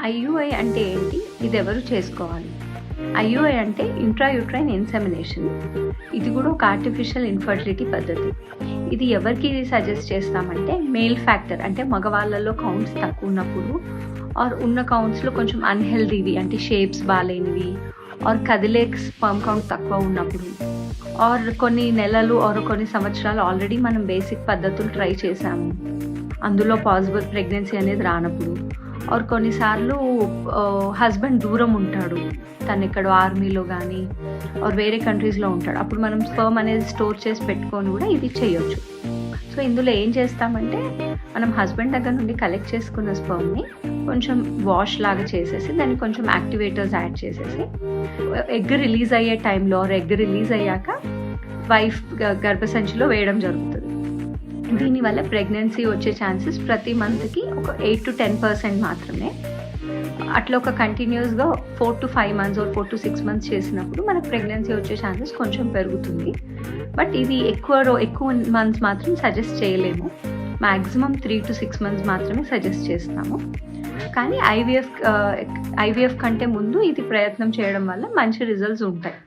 IUI అంటే ఏంటి? ఇది ఎవరు చేసుకోవాలి? ఐయుఐ అంటే ఇంట్రాయూట్రైన్ ఇన్సెమినేషన్. ఇది కూడా ఒక ఆర్టిఫిషియల్ ఇన్ఫర్టిలిటీ పద్ధతి. ఇది ఎవరికి సజెస్ట్ చేస్తామంటే మేల్ ఫ్యాక్టర్ అంటే మగవాళ్ళలో కౌంట్స్ తక్కువ ఉన్నప్పుడు, ఆర్ ఉన్న కౌంట్స్లో కొంచెం అన్హెల్దీవి అంటే షేప్స్ బాగాలేనివి, ఆర్ కదిలే స్పర్మ్ కౌంట్ తక్కువ ఉన్నప్పుడు, ఆర్ కొన్ని నెలలు ఆర్ కొన్ని సంవత్సరాలు ఆల్రెడీ మనం బేసిక్ పద్ధతులు ట్రై చేసాము, అందులో పాసిబుల్ ప్రెగ్నెన్సీ అనేది రానప్పుడు, ఆర్ కొన్నిసార్లు హస్బెండ్ దూరం ఉంటాడు, తను ఎక్కడో ఆర్మీలో కానీ ఆర్ వేరే కంట్రీస్లో ఉంటాడు, అప్పుడు మనం స్పర్మ్ అనేది స్టోర్ చేసి పెట్టుకొని కూడా ఇది చేయొచ్చు. సో ఇందులో ఏం చేస్తామంటే మనం హస్బెండ్ దగ్గర నుండి కలెక్ట్ చేసుకున్న స్పర్మ్ని కొంచెం వాష్ లాగా చేసేసి దానికి కొంచెం యాక్టివేటర్స్ యాడ్ చేసేసి ఎగ్ రిలీజ్ అయ్యే టైంలో ఆర్ ఎగ్ రిలీజ్ అయ్యాక వైఫ్ గర్భసంచిలో వేయడం జరుగుతుంది. దీనివల్ల ప్రెగ్నెన్సీ వచ్చే ఛాన్సెస్ ప్రతి మంత్కి ఒక 8 to 10% మాత్రమే. అట్లా ఒక కంటిన్యూస్గా 4 to 5 months are 4 to 6 months చేసినప్పుడు మనకు ప్రెగ్నెన్సీ వచ్చే ఛాన్సెస్ కొంచెం పెరుగుతుంది. బట్ ఇది ఎక్కువ మంత్స్ మాత్రం సజెస్ట్ చేయలేము. మ్యాక్సిమం 3 to 6 months మాత్రమే సజెస్ట్ చేస్తాము. కానీ ఐవీఎఫ్ కంటే ముందు ఇది ప్రయత్నం చేయడం వల్ల మంచి రిజల్ట్స్ ఉంటాయి.